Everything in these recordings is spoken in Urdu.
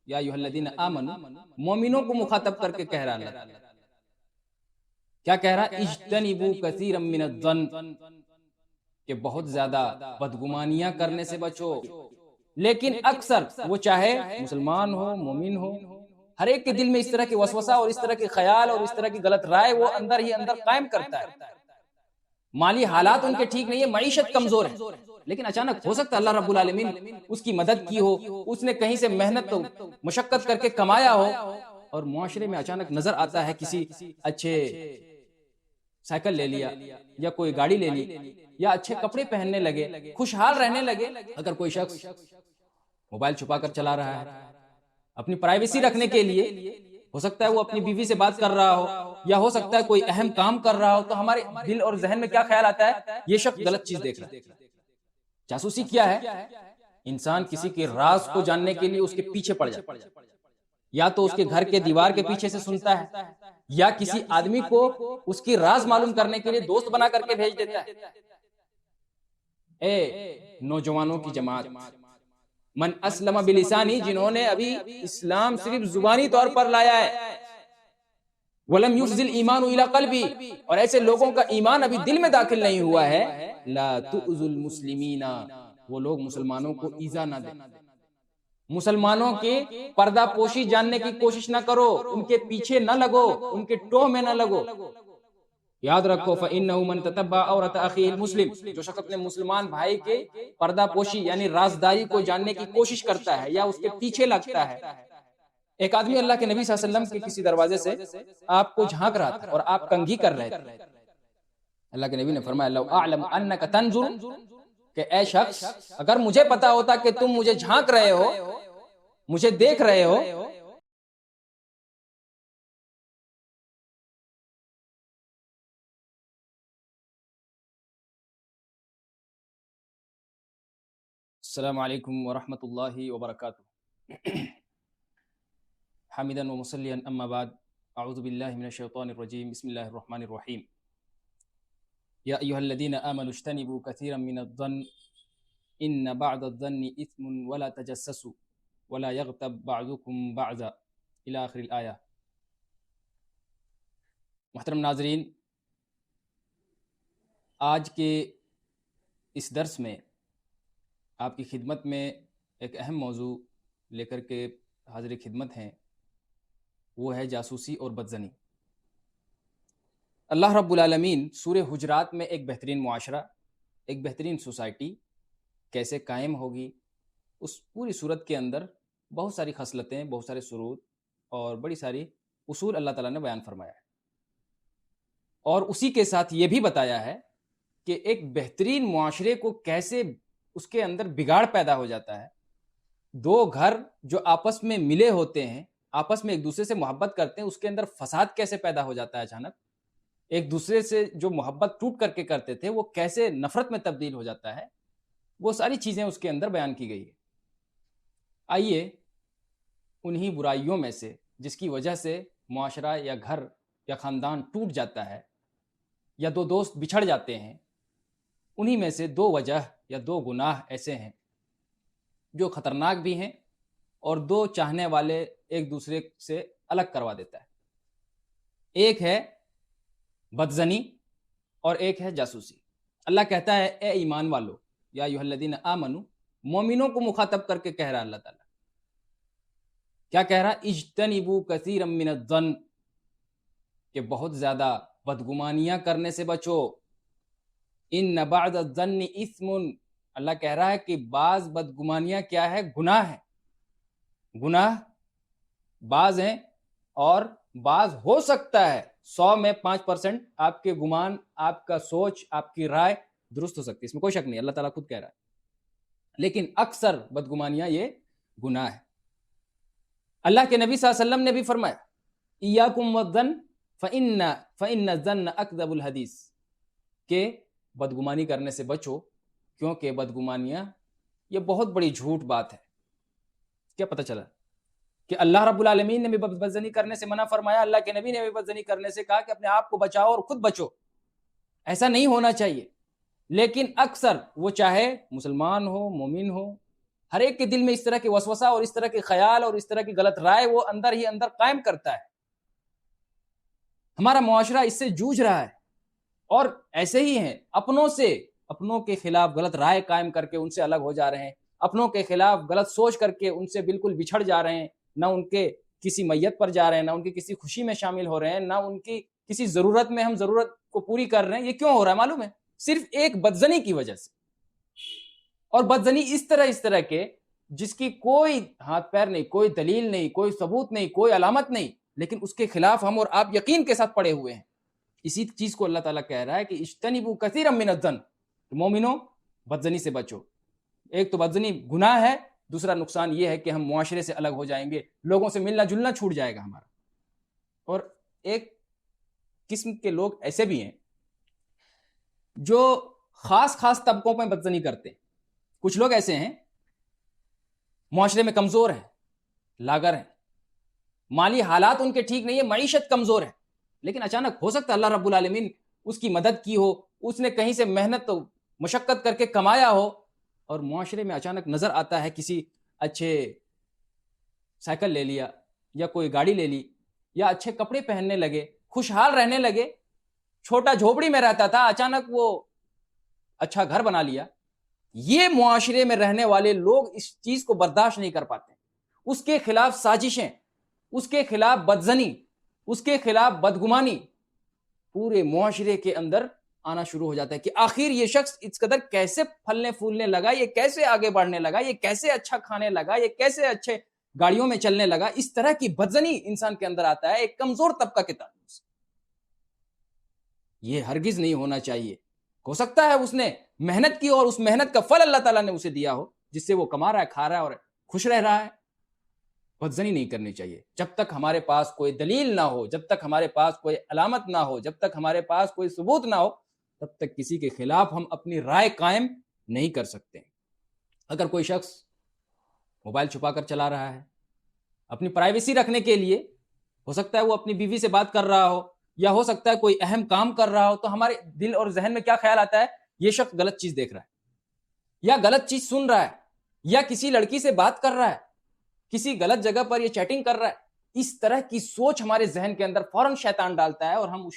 یا ایھا الذین آمنوا، مومنوں کو مخاطب کر کے کہہ رہا اللہ تعالیٰ، کیا کہہ رہا؟ اجتنبوا کثیرا من الظن، کہ بہت زیادہ بدگمانیاں کرنے سے بچو۔ لیکن اکثر وہ چاہے مسلمان ہو مومن ہو، ہر ایک کے دل میں اس طرح کی وسوسہ اور اس طرح کی خیال اور اس طرح کی غلط رائے وہ اندر ہی اندر قائم کرتا ہے۔ مالی حالات ان کے ٹھیک نہیں ہے، معیشت کمزور ہے، لیکن اچانک ہو سکتا ہے اللہ رب العالمین اس کی مدد کی ہو، اس نے کہیں سے محنت مشقت کر کے کمایا ہو، اور معاشرے میں اچانک نظر آتا ہے کسی اچھے سائیکل لے لیا یا کوئی گاڑی لے لی یا اچھے کپڑے پہننے لگے، خوشحال رہنے لگے۔ اگر کوئی شخص موبائل چھپا کر چلا رہا ہے اپنی پرائیویسی رکھنے کے لیے، ہو سکتا ہے وہ اپنی بیوی سے بات کر رہا ہو، یا ہو سکتا ہے کوئی اہم کام کر رہا ہو، تو ہمارے دل اور ذہن میں کیا خیال آتا ہے؟ یہ شخص غلط چیز دیکھ رہا ہے۔ جاسوسی کیا ہے؟ انسان کسی کے راز کو جاننے کے لیے اس کے پیچھے پڑ جاتا ہے، یا تو اس کے گھر کے دیوار کے پیچھے سے سنتا ہے، یا کسی آدمی کو اس کی راز معلوم کرنے کے لیے دوست بنا کر کے بھیج دیتا ہے۔ اے نوجوانوں کی جماعت، من اسلم بلسانی، جنہوں نے ابھی اسلام صرف زبانی طور پر لایا ہے، وَلَمْ يُفْزِ الْإِيمَانُ إِلَىٰ قَلْبِي، اور ایسے لوگوں کا ایمان ابھی دل میں داخل نہیں ہوا ہے، لَا تُؤْذُوا الْمُسْلِمِينَ، وہ لوگ مسلمانوں کو ایذا نہ دیں، مسلمانوں کے پردہ پوشی جاننے کی کوشش نہ کرو، ان کے پیچھے نہ لگو، ان کے ٹوہ میں نہ لگو۔ یاد رکھو فَإِنَّهُ مَن تَتَبَّعَ عَوْرَةَ أَخِيهِ الْمُسْلِمِ، جو شخص اپنے مسلمان بھائی کے پردہ پوشی یعنی رازداری کو جاننے کی کوشش کرتا ہے یا اس کے پیچھے لگتا ہے۔ ایک آدمی اللہ کے نبی صلی اللہ علیہ وسلم کے کسی دروازے سے آپ کو جھانک رہا تھا اور آپ کنگھی کر رہے تھے۔ اللہ کے نبی نے فرمایا لو اعلم انک تنظر، کہ اے شخص اگر مجھے پتا ہوتا کہ تم مجھے جھانک رہے ہو، مجھے دیکھ رہے ہو، السلام علیکم ورحمۃ اللہ وبرکاتہ، حامدا ومصلیا اما بعد، اعوذ باللہ من الشیطان الرجیم، بسم اللہ الرحمن الرحیم۔ یا ایھا الذین آمنوا اجتنبوا کثیرا من الظن ان بعض الظن اثم ولا تجسسوا ولا یغتب بعضکم بعضا الی آخر الآیہ۔ محترم ناظرین، آج کے اس درس میں آپ کی خدمت میں ایک اہم موضوع لے کر کے حاضر خدمت ہیں، وہ ہے جاسوسی اور بدزنی۔ اللہ رب العالمین سورہ حجرات میں ایک بہترین معاشرہ، ایک بہترین سوسائٹی کیسے قائم ہوگی، اس پوری صورت کے اندر بہت ساری خصلتیں، بہت سارے شروط اور بڑی ساری اصول اللہ تعالیٰ نے بیان فرمایا ہے، اور اسی کے ساتھ یہ بھی بتایا ہے کہ ایک بہترین معاشرے کو کیسے اس کے اندر بگاڑ پیدا ہو جاتا ہے۔ دو گھر جو آپس میں ملے ہوتے ہیں، آپس میں ایک دوسرے سے محبت کرتے ہیں، اس کے اندر فساد کیسے پیدا ہو جاتا ہے اچانک، ایک دوسرے سے جو محبت ٹوٹ کر کے کرتے تھے وہ کیسے نفرت میں تبدیل ہو جاتا ہے، وہ ساری چیزیں اس کے اندر بیان کی گئی ہے۔ آئیے انہی برائیوں میں سے جس کی وجہ سے معاشرہ یا گھر یا خاندان ٹوٹ جاتا ہے یا دو دوست بچھڑ جاتے ہیں، انہی میں سے دو وجہ یا دو گناہ ایسے ہیں جو خطرناک بھی ہیں اور دو چاہنے والے ایک دوسرے سے الگ کروا دیتا ہے۔ ایک ہے بدزنی اور ایک ہے جاسوسی۔ اللہ کہتا ہے اے ایمان والو، یا ایھا الذین آمنوا، مومنوں کو مخاطب کر کے کہہ رہا اللہ تعالیٰ، کیا کہہ رہا؟ اجتنبوا کثیرا من الظن، کہ بہت زیادہ بدگمانیاں کرنے سے بچو۔ ان بعض الظن اثم، اللہ کہہ رہا ہے کہ بعض بدگمانیاں کیا ہے؟ گناہ ہے۔ گناہ بعض ہیں اور بعض ہو سکتا ہے 100 میں 5% آپ کے گمان، آپ کا سوچ، آپ کی رائے درست ہو سکتی ہے، اس میں کوئی شک نہیں، اللہ تعالیٰ خود کہہ رہا ہے، لیکن اکثر بدگمانیاں یہ گناہ ہے۔ اللہ کے نبی صلی اللہ علیہ وسلم نے بھی فرمایا ایاکم والظن فإن الظن اکذب الحدیث، کہ بدگمانی کرنے سے بچو، کیونکہ بدگمانیاں یہ بہت بڑی جھوٹ بات ہے۔ کیا پتہ چلا کہ اللہ رب العالمین نے بھی بدزنی کرنے سے منع فرمایا، اللہ کے نبی نے بھی بدزنی کرنے سے کہا کہ اپنے آپ کو بچاؤ اور خود بچو، ایسا نہیں ہونا چاہیے۔ لیکن اکثر وہ چاہے مسلمان ہو مومن ہو، ہر ایک کے دل میں اس طرح کے وسوسہ اور اس طرح کے خیال اور اس طرح کی غلط رائے وہ اندر ہی اندر قائم کرتا ہے. ہمارا معاشرہ اس سے جوجھ رہا ہے. اور ایسے ہی ہیں اپنوں کے خلاف غلط رائے قائم کر کے ان سے الگ ہو جا رہے ہیں, اپنوں کے خلاف غلط سوچ کر کے ان سے بالکل بچھڑ جا رہے ہیں, نہ ان کے کسی میت پر جا رہے ہیں, نہ ان کی کسی خوشی میں شامل ہو رہے ہیں, نہ ان کی کسی ضرورت میں ہم ضرورت کو پوری کر رہے ہیں. یہ کیوں ہو رہا ہے معلوم ہے؟ صرف ایک بدزنی کی وجہ سے. اور بدزنی اس طرح کے جس کی کوئی ہاتھ پیر نہیں, کوئی دلیل نہیں, کوئی ثبوت نہیں, کوئی علامت نہیں, لیکن اس کے خلاف ہم اور آپ یقین کے ساتھ پڑے ہوئے ہیں. اسی چیز کو اللہ تعالیٰ کہہ رہا ہے کہ اجتنبوا کثیرا من الظن, مومنو بدزنی سے بچو. ایک تو بدزنی گناہ ہے, دوسرا نقصان یہ ہے کہ ہم معاشرے سے الگ ہو جائیں گے, لوگوں سے ملنا جلنا چھوٹ جائے گا ہمارا. اور ایک قسم کے لوگ ایسے بھی ہیں جو خاص طبقوں میں بدزنی کرتے ہیں. کچھ لوگ ایسے ہیں معاشرے میں کمزور ہیں, لاغر ہیں, مالی حالات ان کے ٹھیک نہیں ہے, معیشت کمزور ہے, لیکن اچانک ہو سکتا ہے اللہ رب العالمین اس کی مدد کی ہو, اس نے کہیں سے محنت مشقت کر کے کمایا ہو, اور معاشرے میں اچانک نظر آتا ہے کسی اچھے سائیکل لے لیا یا کوئی گاڑی لے لی یا اچھے کپڑے پہننے لگے, خوشحال رہنے لگے. چھوٹا جھوپڑی میں رہتا تھا, اچانک وہ اچھا گھر بنا لیا. یہ معاشرے میں رہنے والے لوگ اس چیز کو برداشت نہیں کر پاتے. اس کے خلاف سازشیں, اس کے خلاف بدزنی, اس کے خلاف بدگمانی پورے معاشرے کے اندر آنا شروع ہو جاتا ہے کہ آخر یہ شخص اس قدر کیسے پھلنے پھولنے لگا, یہ کیسے آگے بڑھنے لگا, یہ کیسے اچھا کھانے لگا, یہ کیسے اچھے گاڑیوں میں چلنے لگا. اس طرح کی بدزنی انسان کے اندر آتا ہے ایک کمزور طبقہ کے تعلق سے. یہ ہرگز نہیں ہونا چاہیے. ہو سکتا ہے اس نے محنت کی اور اس محنت کا پھل اللہ تعالیٰ نے اسے دیا ہو, جس سے وہ کما رہا ہے, کھا رہا ہے اور خوش رہ رہا ہے. بدزنی نہیں کرنی چاہیے. جب تک ہمارے پاس کوئی دلیل نہ ہو, جب تک ہمارے پاس کوئی علامت نہ ہو, جب تک ہمارے پاس کوئی ثبوت نہ ہو, تب تک کسی کے خلاف ہم اپنی رائے قائم نہیں کر سکتے. اگر کوئی شخص موبائل چھپا کر چلا رہا ہے اپنی پرائیویسی رکھنے کے لیے, ہو سکتا ہے وہ اپنی بیوی سے بات کر رہا ہو, یا ہو سکتا ہے کوئی اہم کام کر رہا ہو, تو ہمارے دل اور ذہن میں کیا خیال آتا ہے؟ یہ شخص غلط چیز دیکھ رہا ہے, یا غلط چیز سن رہا ہے, یا کسی لڑکی سے بات کر رہا ہے, کسی غلط جگہ پر یہ چیٹنگ کر رہا ہے. اس طرح کی سوچ ہمارے ذہن کے اندر فوراً شیطان ڈالتا ہے اور ہم اس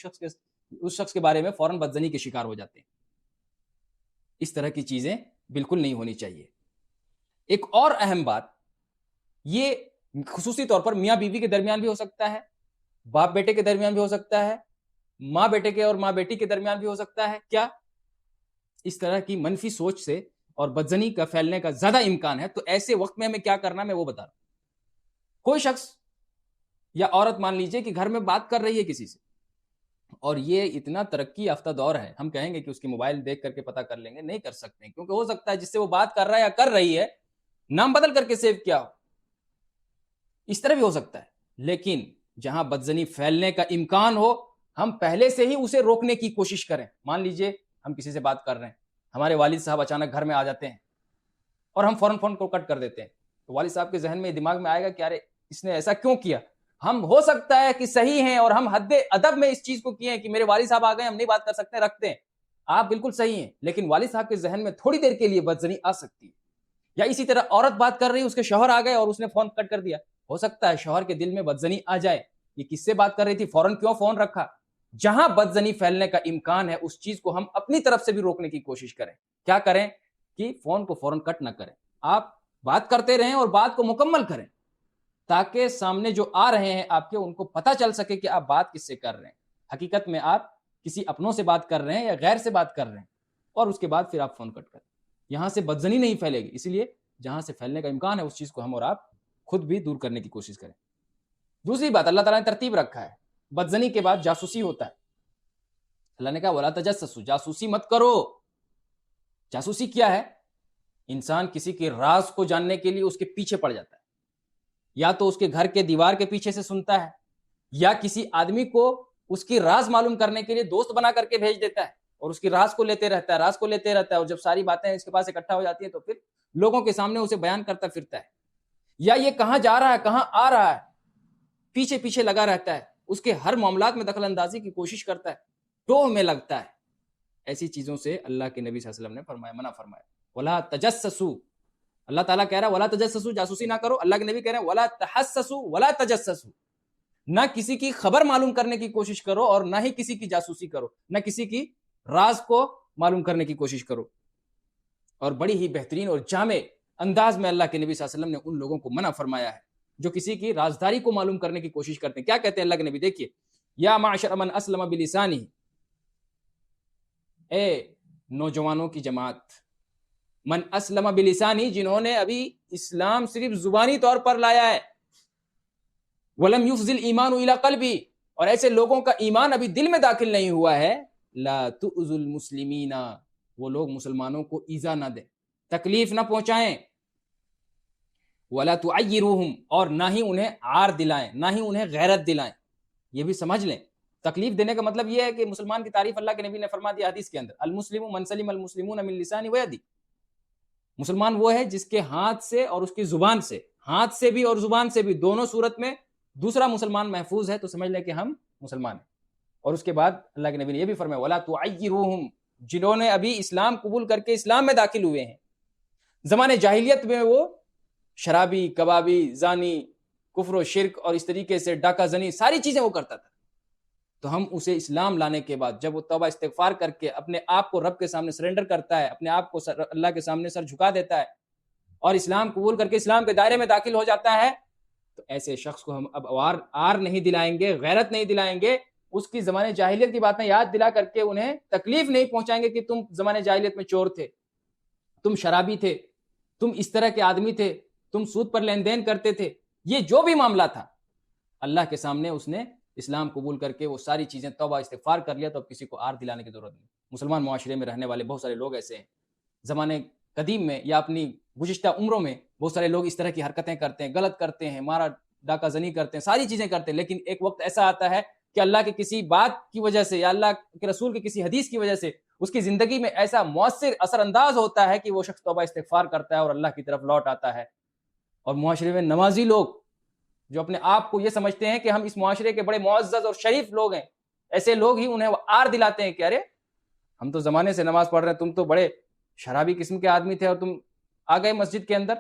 شخص کے بارے میں فوراً بدزنی کے شکار ہو جاتے ہیں. اس طرح کی چیزیں بالکل نہیں ہونی چاہیے. ایک اور اہم بات, یہ خصوصی طور پر میاں بیوی کے درمیان بھی ہو سکتا ہے, باپ بیٹے کے درمیان بھی ہو سکتا ہے, ماں بیٹے کے اور ماں بیٹی کے درمیان بھی ہو سکتا ہے. کیا اس طرح کی منفی سوچ سے اور بدزنی کا پھیلنے کا زیادہ امکان ہے؟ تو ایسے وقت میں ہمیں کیا کرنا میں وہ بتا رہا ہوں. کوئی شخص یا عورت مان لیجئے کہ گھر میں بات کر رہی ہے کسی سے, اور یہ اتنا ترقی یافتہ دور ہے, ہم کہیں گے کہ اس کی موبائل دیکھ کر کے پتہ کر لیں گے, نہیں کر سکتے, کیونکہ ہو سکتا ہے جس سے وہ بات کر رہا ہے یا کر رہی ہے نام بدل کر کے سیو کیا ہو. اس طرح بھی ہو سکتا ہے. لیکن جہاں بدزنی پھیلنے کا امکان ہو, ہم پہلے سے ہی اسے روکنے کی کوشش کریں. مان لیجئے ہم کسی سے بات کر رہے ہیں, ہمارے والد صاحب اچانک گھر میں آ جاتے ہیں اور ہم فوراً فون کو کٹ کر دیتے ہیں, تو والد صاحب کے ذہن میں دماغ میں آئے گا کہ ارے اس نے ایسا کیوں کیا. ہم ہو سکتا ہے کہ صحیح ہیں اور ہم حد ادب میں اس چیز کو کیے ہیں کہ میرے والد صاحب آ گئے, ہم نہیں بات کر سکتے, رکھتے ہیں. آپ بالکل صحیح ہیں, لیکن والد صاحب کے ذہن میں تھوڑی دیر کے لیے بدزنی آ سکتی ہے. یا اسی طرح عورت بات کر رہی ہے, اس کے شوہر آ گئے اور اس نے فون کٹ کر دیا, ہو سکتا ہے شوہر کے دل میں بدزنی آ جائے, یہ کس سے بات کر رہی تھی, فوراً کیوں فون رکھا. جہاں بدزنی پھیلنے کا امکان ہے اس چیز کو ہم اپنی طرف سے بھی روکنے کی کوشش کریں. کیا کریں کہ فون کو فوراً کٹ نہ کریں, آپ بات کرتے رہیں اور بات کو مکمل کریں, تاکہ سامنے جو آ رہے ہیں آپ کے, ان کو پتہ چل سکے کہ آپ بات کس سے کر رہے ہیں. حقیقت میں آپ کسی اپنوں سے بات کر رہے ہیں یا غیر سے بات کر رہے ہیں, اور اس کے بعد پھر آپ فون کٹ کریں. یہاں سے بدزنی نہیں پھیلے گی, اس لیے جہاں سے پھیلنے کا امکان ہے اس چیز کو ہم اور آپ خود بھی دور کرنے کی کوشش کریں. دوسری بات, اللہ تعالیٰ نے ترتیب رکھا ہے, بدزنی کے بعد جاسوسی ہوتا ہے. اللہ نے کہا وَلَا تَجَسَّسُوا, جاسوسی مت کرو. جاسوسی کیا ہے؟ انسان کسی کے راز کو جاننے کے لیے اس کے پیچھے پڑ جاتا ہے, یا تو اس کے گھر کے دیوار کے پیچھے سے سنتا ہے, یا کسی آدمی کو اس کی راز معلوم کرنے کے لیے دوست بنا کر کے بھیج دیتا ہے, اور اس کی راز کو لیتے رہتا ہے, اور جب ساری باتیں اس کے پاس اکٹھا ہو جاتی ہیں تو پھر لوگوں کے سامنے اسے بیان کرتا پھرتا ہے. یا یہ کہاں جا رہا ہے, کہاں آ رہا ہے, پیچھے پیچھے لگا رہتا ہے, اس کے ہر معاملات میں دخل اندازی کی کوشش کرتا ہے, ٹوہ میں لگتا ہے. ایسی چیزوں سے اللہ کے نبی صلی اللہ علیہ وسلم نے منع فرمایا, وَلَا تَجَسَّسُوا, اللہ تعالیٰ کہہ رہا ہے ولا تجسسوا، جاسوسی نہ کرو، اللہ کے نبی کہہ رہے ہیں ولا تحسسوا ولا تجسسوا، نہ کسی کی خبر معلوم کرنے کی کوشش کرو اور نہ ہی کسی کی جاسوسی کرو، نہ کسی کی راز کو معلوم کرنے کی کوشش کرو۔ اور بڑی ہی بہترین اور جامع انداز میں اللہ کے نبی صلی اللہ علیہ وسلم نے ان لوگوں کو منع فرمایا ہے جو کسی کی رازداری کو معلوم کرنے کی کوشش کرتے ہیں۔ کیا کہتے ہیں اللہ کے نبی؟ دیکھیے، یا معشر من اسلم بلسانہ، اے نوجوانوں کی جماعت، من اسلم بلسانی، جنہوں نے ابھی اسلام صرف زبانی طور پر لایا ہے، ولم یفض الایمان الی قلبی، اور ایسے لوگوں کا ایمان ابھی دل میں داخل نہیں ہوا ہے، لا تؤذوا المسلمین، وہ لوگ مسلمانوں کو ایذا نہ دیں، تکلیف نہ پہنچائیں، ولا تعیروہم، اور نہ ہی انہیں عار دلائیں، نہ ہی انہیں غیرت دلائیں۔ یہ بھی سمجھ لیں، تکلیف دینے کا مطلب یہ ہے کہ مسلمان کی تعریف اللہ کے نبی نے فرما دیا حدیث کے اندر، المسلم من سلم المسلمون من لسانہ ویدہ، مسلمان وہ ہے جس کے ہاتھ سے اور اس کی زبان سے، ہاتھ سے بھی اور زبان سے بھی، دونوں صورت میں دوسرا مسلمان محفوظ ہے تو سمجھ لیں کہ ہم مسلمان ہیں۔ اور اس کے بعد اللہ کے نبی نے یہ بھی فرمایا ولا تعیروہم، جنہوں نے ابھی اسلام قبول کر کے اسلام میں داخل ہوئے ہیں، زمانے جاہلیت میں وہ شرابی، کبابی، زانی، کفر و شرک اور اس طریقے سے ڈاکہ زنی ساری چیزیں وہ کرتا تھا، تو ہم اسے اسلام لانے کے بعد جب وہ توبہ استغفار کر کے اپنے آپ کو رب کے سامنے سرنڈر کرتا ہے، اپنے آپ کو اللہ کے سامنے سر جھکا دیتا ہے اور اسلام قبول کر کے اسلام کے دائرے میں داخل ہو جاتا ہے، تو ایسے شخص کو ہم اب آر نہیں دلائیں گے، غیرت نہیں دلائیں گے، اس کی زمانے جاہلیت کی باتیں یاد دلا کر کے انہیں تکلیف نہیں پہنچائیں گے کہ تم زمانے جاہلیت میں چور تھے، تم شرابی تھے، تم اس طرح کے آدمی تھے، تم سود پر لین دین کرتے تھے، یہ جو بھی معاملہ تھا اللہ کے سامنے اس نے اسلام قبول کر کے وہ ساری چیزیں توبہ استغفار کر لیا، تو اب کسی کو آر دلانے کی ضرورت نہیں۔ مسلمان معاشرے میں رہنے والے بہت سارے لوگ ایسے ہیں، زمانے قدیم میں یا اپنی گزشتہ عمروں میں بہت سارے لوگ اس طرح کی حرکتیں کرتے ہیں، غلط کرتے ہیں، مارا ڈاکہ زنی کرتے ہیں، ساری چیزیں کرتے ہیں، لیکن ایک وقت ایسا آتا ہے کہ اللہ کے کسی بات کی وجہ سے یا اللہ کے رسول کی کسی حدیث کی وجہ سے اس کی زندگی میں ایسا مؤثر اثر انداز ہوتا ہے کہ وہ شخص توبہ استغفار کرتا ہے اور اللہ کی طرف لوٹ آتا ہے۔ اور معاشرے میں نمازی لوگ جو اپنے آپ کو یہ سمجھتے ہیں کہ ہم اس معاشرے کے بڑے معزز اور شریف لوگ ہیں، ایسے لوگ ہی انہیں آر دلاتے ہیں کہ ارے ہم تو زمانے سے نماز پڑھ رہے ہیں، تم تو بڑے شرابی قسم کے آدمی تھے اور تم آ گئے مسجد کے اندر۔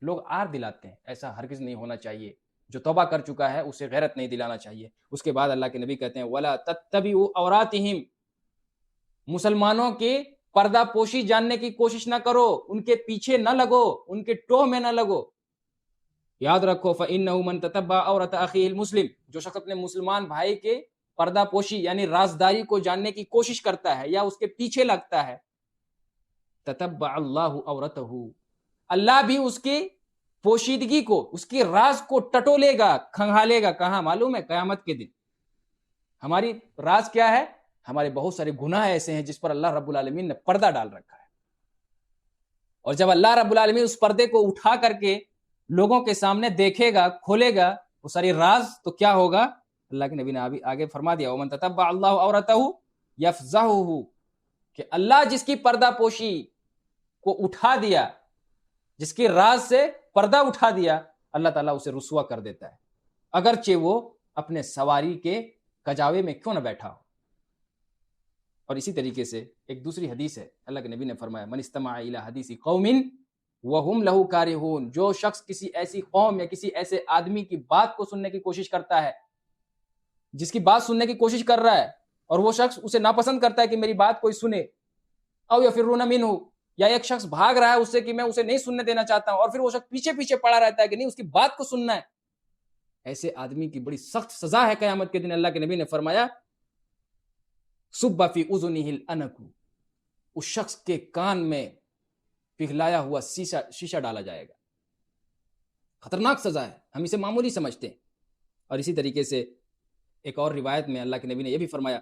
لوگ آر دلاتے ہیں، ایسا ہرگز نہیں ہونا چاہیے۔ جو توبہ کر چکا ہے اسے غیرت نہیں دلانا چاہیے۔ اس کے بعد اللہ کے نبی کہتے ہیں وَلَا تَتَّبِعُوا عَوْرَاتِهِمْ، مسلمانوں کے پردہ پوشی جاننے کی کوشش نہ کرو، ان کے پیچھے نہ لگو، ان کے ٹوہ میں نہ لگو۔ یاد رکھو فَإِنَّهُ مَن تَتَبَّعَ عَوْرَةَ أَخِيهِ الْمُسْلِمِ، جو شخص اپنے مسلمان بھائی کے پردہ پوشی یعنی رازداری کو جاننے کی کوشش کرتا ہے یا اس کے پیچھے لگتا ہے، تَتَبَّعَ اللَّهُ عَوْرَتَهُ، اللہ بھی اس کی پوشیدگی کو، اس کی راز کو ٹٹولے گا، کھنگالے گا۔ کہاں معلوم ہے؟ قیامت کے دن۔ ہماری راز کیا ہے؟ ہمارے بہت سارے گناہ ایسے ہیں جس پر اللہ رب العالمین نے پردہ ڈال رکھا ہے، اور جب اللہ رب العالمین اس پردے کو اٹھا کر کے لوگوں کے سامنے دیکھے گا، کھولے گا وہ ساری راز، تو کیا ہوگا؟ اللہ کے نبی نے ابھی آگے فرما دیا وَمَن تَتَبَّعَ اللَّهُ عَوْرَتَهُ يَفْضَحُهُ، کہ اللہ جس کی پردہ پوشی کو اٹھا دیا، جس کی راز سے پردہ اٹھا دیا، اللہ تعالیٰ اسے رسوا کر دیتا ہے، اگرچہ وہ اپنے سواری کے کجاوے میں کیوں نہ بیٹھا ہو۔ اور اسی طریقے سے ایک دوسری حدیث ہے، اللہ کے نبی نے فرمایا من استمع الی حدیث قوم وهم له کارہون، جو شخص کسی ایسی قوم یا کسی ایسے آدمی کی بات کو سننے کی کوشش کرتا ہے، جس کی بات سننے کی کوشش کر رہا ہے اور وہ شخص اسے ناپسند کرتا ہے کہ میری بات کوئی سنے، او یفرون منہ، یا ایک شخص بھاگ رہا ہے اس سے کہ میں اسے نہیں سننے دینا چاہتا ہوں، اور پھر وہ شخص پیچھے پیچھے پڑا رہتا ہے کہ نہیں اس کی بات کو سننا ہے، ایسے آدمی کی بڑی سخت سزا ہے قیامت کے دن۔ اللہ کے نبی نے فرمایا صب فی اذنہ الانک، اس شخص کے کان میں پگھلایا ہوا شیشہ ڈالا جائے گا۔ خطرناک سزا ہے، ہم اسے معمولی سمجھتے ہیں۔ اور اسی طریقے سے ایک اور روایت میں اللہ کے نبی نے یہ بھی فرمایا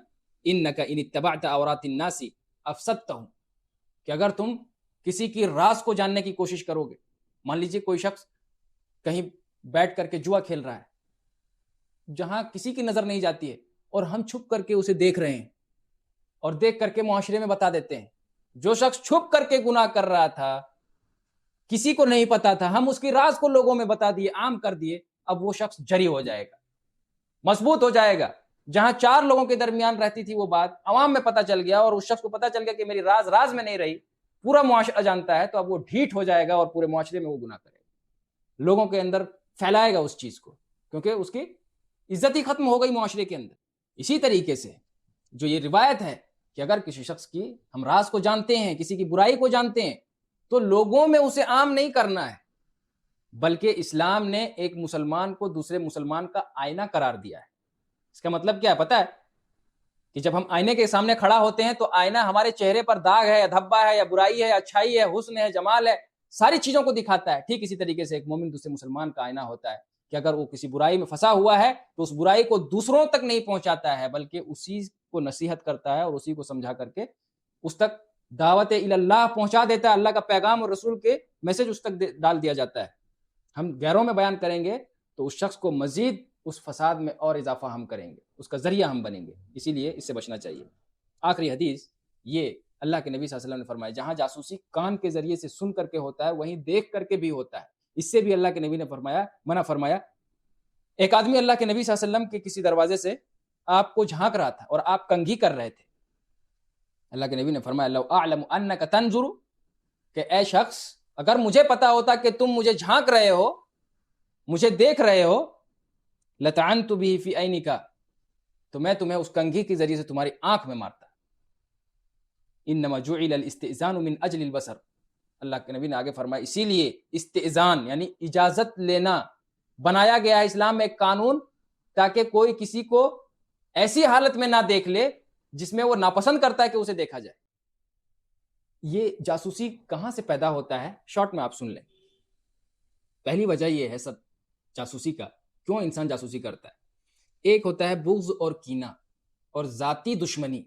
انک ان اتبعت عورات الناس افسدتہم، کہ اگر تم کسی کی راز کو جاننے کی کوشش کرو گے، مان لیجئے کوئی شخص کہیں بیٹھ کر کے جوا کھیل رہا ہے جہاں کسی کی نظر نہیں جاتی ہے، اور ہم چھپ کر کے اسے دیکھ رہے ہیں اور دیکھ کر کے معاشرے میں بتا دیتے ہیں۔ جو شخص چھپ کر کے گناہ کر رہا تھا، کسی کو نہیں پتا تھا، ہم اس کی راز کو لوگوں میں بتا دیے، عام کر دیے، اب وہ شخص جری ہو جائے گا، مضبوط ہو جائے گا۔ جہاں 4 لوگوں کے درمیان رہتی تھی وہ بات عوام میں پتہ چل گیا، اور اس شخص کو پتہ چل گیا کہ میری راز میں نہیں رہی، پورا معاشرہ جانتا ہے تو اب وہ ڈھیٹ ہو جائے گا اور پورے معاشرے میں وہ گناہ کرے گا، لوگوں کے اندر پھیلائے گا اس چیز کو، کیونکہ اس کی عزت ہی ختم ہو گئی معاشرے کے اندر۔ اسی طریقے سے جو یہ روایت ہے کہ اگر کسی شخص کی ہم راز کو جانتے ہیں، کسی کی برائی کو جانتے ہیں، تو لوگوں میں اسے عام نہیں کرنا ہے، بلکہ اسلام نے ایک مسلمان کو دوسرے مسلمان کا آئینہ قرار دیا ہے۔ اس کا مطلب کیا ہے پتہ ہے؟ کہ جب ہم آئینے کے سامنے کھڑا ہوتے ہیں تو آئینہ ہمارے چہرے پر داغ ہے یا دھبا ہے یا برائی ہے یا اچھائی ہے، حسن ہے، جمال ہے، ساری چیزوں کو دکھاتا ہے۔ ٹھیک اسی طریقے سے ایک مومن دوسرے مسلمان کا آئینہ ہوتا ہے کہ اگر وہ کسی برائی میں پھنسا ہوا ہے تو اس برائی کو دوسروں تک نہیں پہنچاتا ہے، بلکہ اسی کو نصیحت کرتا ہے اور اسی کو سمجھا کر کے اس تک دعوت اللہ پہنچا دیتا ہے، اللہ کا پیغام اور رسول کے میسج اس تک ڈال دیا جاتا ہے۔ ہم غیروں میں بیان کریں گے تو اس شخص کو مزید اس فساد میں اور اضافہ ہم کریں گے، اس کا ذریعہ ہم بنیں گے، اسی لیے اس سے بچنا چاہیے۔ آخری حدیث یہ اللہ کے نبی صلی اللہ علیہ وسلم نے فرمایا، جہاں جاسوسی کان کے ذریعے سے سن کر کے ہوتا ہے وہیں دیکھ کر کے بھی ہوتا ہے۔ اس سے بھی اللہ کے نبی نے فرمایا، منع فرمایا۔ ایک آدمی اللہ کے نبی صلی اللہ علیہ وسلم کے کسی دروازے سے آپ کو جھانک رہا تھا اور آپ کنگھی کر رہے تھے۔ اللہ کے نبی نے فرمایا، لو اعلم انک تنظر، کہ اے شخص اگر مجھے پتا ہوتا کہ تم مجھے جھانک رہے ہو، مجھے دیکھ رہے ہو، لطعنت به فی عینک، تو میں تمہیں اس کنگھی کے ذریعے سے تمہاری آنکھ میں مارتا۔ انما جعل الاستئذان من اجل البصر، اللہ کے نبی نے آگے فرمایا اسی لیے استئذان یعنی اجازت لینا بنایا گیا ہے اسلام میں ایک قانون، تاکہ کوئی کسی کو ایسی حالت میں نہ دیکھ لے جس میں وہ ناپسند کرتا ہے کہ اسے دیکھا جائے۔ یہ جاسوسی کہاں سے پیدا ہوتا ہے، شارٹ میں آپ سن لیں۔ پہلی وجہ یہ ہے سب جاسوسی کا، کیوں انسان جاسوسی کرتا ہے۔ ایک ہوتا ہے بغض اور کینہ اور ذاتی دشمنی۔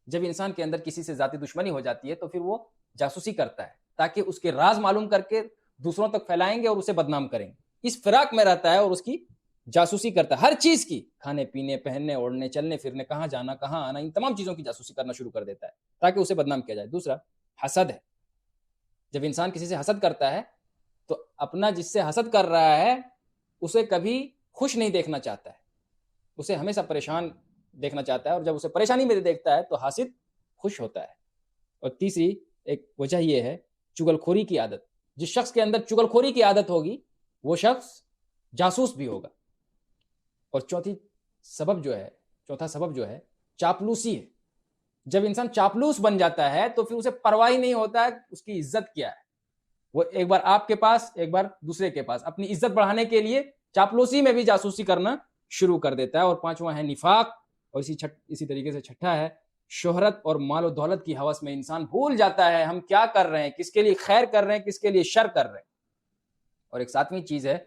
جب انسان کے اندر کسی سے ذاتی دشمنی ہو جاتی ہے تو پھر وہ جاسوسی کرتا ہے، تاکہ اس کے راز معلوم کر کے دوسروں تک پھیلائیں گے اور اسے بدنام کریں گے۔ اس فراق میں رہتا ہے اور اس کی جاسوسی کرتا ہے، ہر چیز کی، کھانے پینے، پہننے اوڑھنے، چلنے پھرنے، کہاں جانا کہاں آنا، ان تمام چیزوں کی جاسوسی کرنا شروع کر دیتا ہے تاکہ اسے بدنام کیا جائے۔ دوسرا حسد ہے۔ جب انسان کسی سے حسد کرتا ہے تو اپنا جس سے حسد کر رہا ہے اسے کبھی خوش نہیں دیکھنا چاہتا ہے، اسے ہمیشہ پریشان دیکھنا چاہتا ہے، اور جب اسے پریشانی میں دیکھتا ہے تو حاسد خوش ہوتا ہے۔ اور تیسری ایک وجہ یہ ہے چغل خوری کی عادت۔ جس شخص کے اندر چغل خوری کی عادت ہوگی وہ شخص جاسوس بھی ہوگا۔ اور چوتھا سبب جو ہے چاپلوسی ہے۔ جب انسان چاپلوس بن جاتا ہے تو پھر اسے پرواہ ہی نہیں ہوتا ہے اس کی عزت کیا ہے، وہ ایک بار آپ کے پاس ایک بار دوسرے کے پاس اپنی عزت بڑھانے کے لیے چاپلوسی میں بھی جاسوسی کرنا شروع کر دیتا ہے۔ اور پانچواں ہے نفاق، اور اسی طریقے سے چھٹا ہے شہرت اور مال و دولت کی ہوس میں انسان بھول جاتا ہے ہم کیا کر رہے ہیں، کس کے لیے خیر کر رہے ہیں، کس کے لیے شر کر رہے ہیں۔ اور ایک ساتویں چیز ہے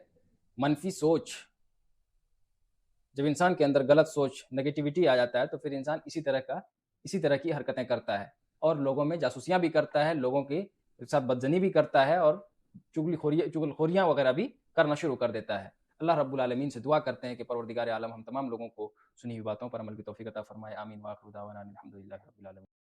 منفی سوچ۔ جب انسان کے اندر غلط سوچ، نیگیٹیوٹی آ جاتا ہے تو پھر انسان اسی طرح کی حرکتیں کرتا ہے اور لوگوں میں جاسوسیاں بھی کرتا ہے، لوگوں کے ساتھ بدزنی بھی کرتا ہے اور چغل خوریاں وغیرہ بھی کرنا شروع کر دیتا ہے۔ اللہ رب العالمین سے دعا کرتے ہیں کہ پروردگار عالم ہم تمام لوگوں کو سنی ہوئی باتوں پر عمل کی توفیق عطا فرمائے۔ آمین۔ وآخر دعوانا الحمدللہ رب العالمین۔